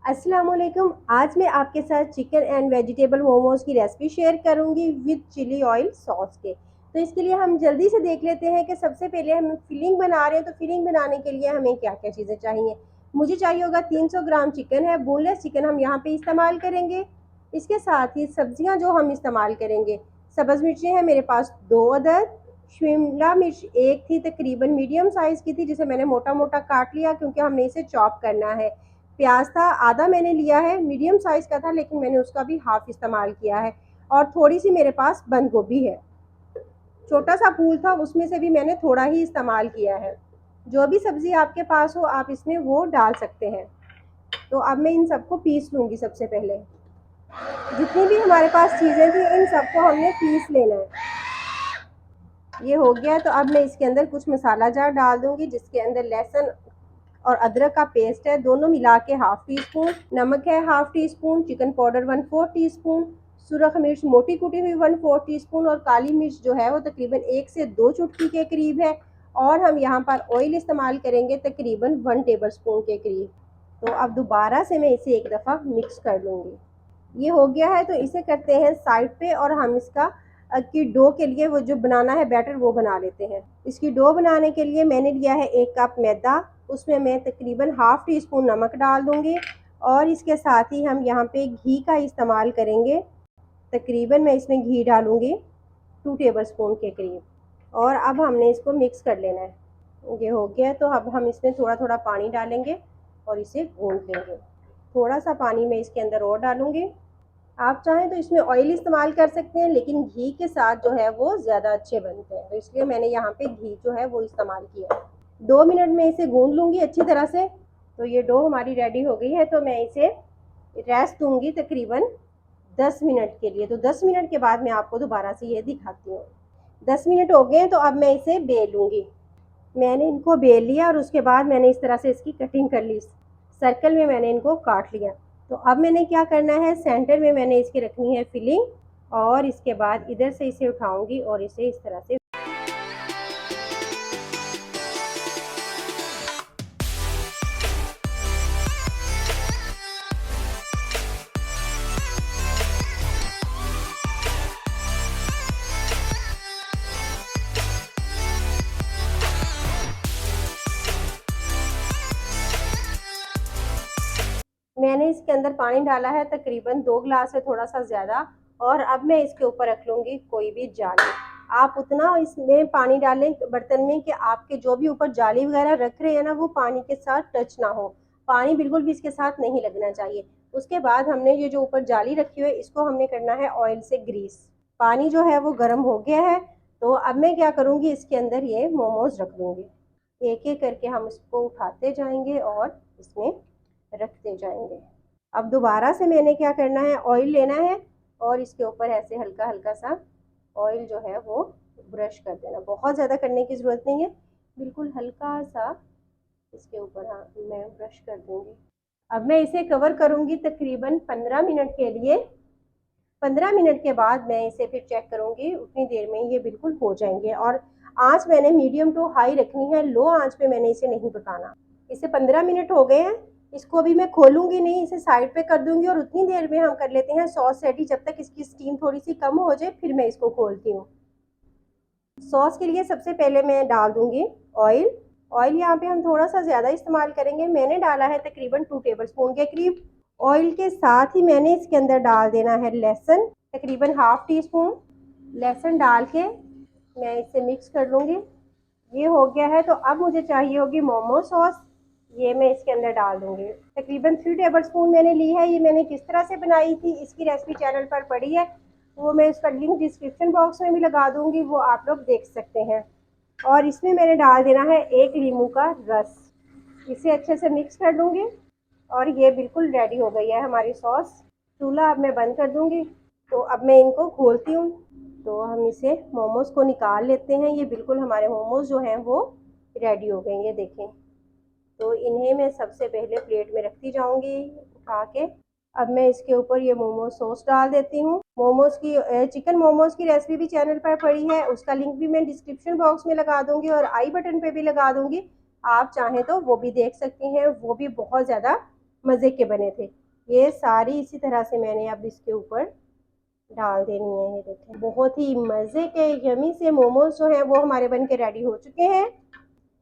अस्सलाम वालेकुम। आज मैं आपके साथ चिकन एंड वेजिटेबल मोमोज़ की रेसिपी शेयर करूंगी विद चिली ऑयल सॉस के। तो इसके लिए हम जल्दी से देख लेते हैं कि सबसे पहले हम फिलिंग बना रहे हैं, तो फिलिंग बनाने के लिए हमें क्या क्या चीज़ें चाहिए। मुझे चाहिए होगा 300 ग्राम चिकन है, बोनलेस चिकन हम यहाँ पे इस्तेमाल करेंगे। इसके साथ ही सब्जियाँ जो हम इस्तेमाल करेंगे, सब्ज़ मिर्चें हैं मेरे पास 2 अदद, शिमला मिर्च एक थी, तकरीबन मीडियम साइज़ की थी, जिसे मैंने मोटा मोटा काट लिया क्योंकि हमने इसे चॉप करना है। प्याज था आधा मैंने लिया है, मीडियम साइज़ का था लेकिन मैंने उसका भी हाफ इस्तेमाल किया है। और थोड़ी सी मेरे पास बंद गोभी है, छोटा सा फूल था उसमें से भी मैंने थोड़ा ही इस्तेमाल किया है। जो भी सब्ज़ी आपके पास हो आप इसमें वो डाल सकते हैं। तो अब मैं इन सबको पीस लूँगी। सबसे पहले जितनी भी हमारे पास चीज़ें थी इन सबको हमने पीस लेना है। ये हो गया, तो अब मैं इसके अंदर कुछ मसाला जार डाल दूँगी, जिसके अंदर लहसुन और अदरक का पेस्ट है, दोनों मिला के हाफ टी स्पून, नमक है half tea spoon, chicken powder 1/4 tea spoon, सुरख मिर्च मोटी कुटी हुई 1/4 टी स्पून और काली मिर्च जो है वो तकरीबन 1 से 2 चुटकी के करीब है। और हम यहाँ पर ऑयल इस्तेमाल करेंगे तकरीबन 1 टेबल स्पून के करीब। तो अब दोबारा से मैं इसे एक दफ़ा मिक्स कर लूँगी। ये हो गया है, तो इसे करते हैं साइड पे और हम इसका की डो के लिए वो जो बनाना है बैटर वो बना लेते हैं। इसकी डो बनाने के लिए मैंने लिया है 1 कप मैदा, उसमें मैं तकरीबन हाफ टी स्पून नमक डाल दूंगी और इसके साथ ही हम यहाँ पे घी का इस्तेमाल करेंगे। तकरीबन मैं इसमें घी डालूंगी 2 टेबल स्पून के करीब। और अब हमने इसको मिक्स कर लेना है। ये हो गया, तो अब हम इसमें थोड़ा थोड़ा पानी डालेंगे और इसे गूंथ लेंगे। थोड़ा सा पानी मैं इसके अंदर और डालूंगी। आप चाहें तो इसमें ऑयल इस्तेमाल कर सकते हैं, लेकिन घी के साथ जो है वो ज़्यादा अच्छे बनते हैं, तो इसलिए मैंने यहाँ पे घी जो है वो इस्तेमाल किया। 2 मिनट में इसे गूंद लूँगी अच्छी तरह से। तो ये डो हमारी रेडी हो गई है, तो मैं इसे रेस्ट दूँगी तकरीबन 10 मिनट के लिए। तो 10 मिनट के बाद मैं आपको दोबारा से ये दिखाती हूँ। 10 मिनट हो गए हैं, तो अब मैं इसे बेल लूँगी। मैंने इनको बेल लिया और उसके बाद मैंने इस तरह से इसकी कटिंग कर ली, सर्कल में मैंने इनको काट लिया। तो अब मैंने क्या करना है, सेंटर में मैंने इसकी रखनी है फिलिंग और इसके बाद इधर से इसे उठाऊंगी और इसे इस तरह से। मैंने इसके अंदर पानी डाला है तकरीबन 2 गिलास से थोड़ा सा ज़्यादा। और अब मैं इसके ऊपर रख लूँगी कोई भी जाली। आप उतना इसमें पानी डालें बर्तन में कि आपके जो भी ऊपर जाली वगैरह रख रहे हैं ना वो पानी के साथ टच ना हो। पानी बिल्कुल भी इसके साथ नहीं लगना चाहिए। उसके बाद हमने ये जो ऊपर जाली रखी हुई है इसको हमने करना है ऑयल से ग्रीस। पानी जो है वो गर्म हो गया है, तो अब मैं क्या करूँगी, इसके अंदर ये मोमोज रख दूँगी। एक एक करके हम इसको उठाते जाएंगे और इसमें रखते जाएंगे। अब दोबारा से मैंने क्या करना है, ऑयल लेना है और इसके ऊपर ऐसे हल्का हल्का सा ऑयल जो है वो ब्रश कर देना। बहुत ज़्यादा करने की ज़रूरत नहीं है, बिल्कुल हल्का सा इसके ऊपर हाँ मैं ब्रश कर दूंगी। अब मैं इसे कवर करूंगी तकरीबन 15 मिनट के लिए। 15 मिनट के बाद मैं इसे फिर चेक करूंगी, उतनी देर में ये बिल्कुल हो जाएंगे। और आंच मैंने मीडियम टू हाई रखनी है, लो आंच पे मैंने इसे नहीं पकाना। इसे 15 मिनट हो गए हैं, इसको अभी मैं खोलूंगी नहीं, इसे साइड पे कर दूंगी और उतनी देर में हम कर लेते हैं सॉस रेडी। जब तक इसकी स्टीम थोड़ी सी कम हो जाए फिर मैं इसको खोलती हूँ। सॉस के लिए सबसे पहले मैं डाल दूंगी ऑयल। ऑयल यहाँ पे हम थोड़ा सा ज़्यादा इस्तेमाल करेंगे, मैंने डाला है तकरीबन 2 टेबल स्पून के करीब। ऑयल के साथ ही मैंने इसके अंदर डाल देना है लहसुन, तकरीबन हाफ टी स्पून। लहसुन डाल के मैं इसे मिक्स कर लूँगी। ये हो गया है, तो अब मुझे चाहिए होगी मोमो सॉस। ये मैं इसके अंदर डाल दूँगी। तकरीबन 3 टेबल स्पून मैंने ली है। ये मैंने किस तरह से बनाई थी इसकी रेसिपी चैनल पर पड़ी है, वो मैं इसका लिंक डिस्क्रिप्शन बॉक्स में भी लगा दूँगी, वो आप लोग देख सकते हैं। और इसमें मैंने डाल देना है 1 नींबू का रस। इसे अच्छे से मिक्स कर लूँगी और ये बिल्कुल रेडी हो गई है हमारी सॉस। चूल्हा अब मैं बंद कर दूँगी। तो अब मैं इनको खोलती हूँ, तो हम इसे मोमोज़ को निकाल लेते हैं। ये बिल्कुल हमारे मोमोज़ जो हैं वो रेडी हो गए, ये देखें। तो इन्हें मैं सबसे पहले प्लेट में रखती जाऊँगी उठा के। अब मैं इसके ऊपर ये मोमो सॉस डाल देती हूँ। मोमोज़ की चिकन मोमोज़ की रेसिपी भी चैनल पर पड़ी है, उसका लिंक भी मैं डिस्क्रिप्शन बॉक्स में लगा दूँगी और आई बटन पे भी लगा दूँगी। आप चाहें तो वो भी देख सकती हैं, वो भी बहुत ज़्यादा मज़े के बने थे। ये सारी इसी तरह से मैंने अब इसके ऊपर डाल देनी है। ये देखें, बहुत ही मज़े के यमी से मोमोज जो हैं वो हमारे बन के रेडी हो चुके हैं।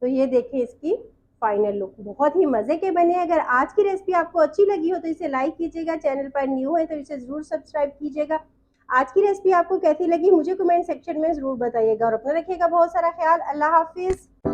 तो ये देखें इसकी फाइनल लुक, बहुत ही मज़े के बने। अगर आज की रेसिपी आपको अच्छी लगी हो तो इसे लाइक कीजिएगा, चैनल पर न्यू है तो इसे ज़रूर सब्सक्राइब कीजिएगा। आज की रेसिपी आपको कैसी लगी मुझे कमेंट सेक्शन में ज़रूर बताइएगा और अपना रखिएगा बहुत सारा ख्याल। अल्लाह हाफिज़।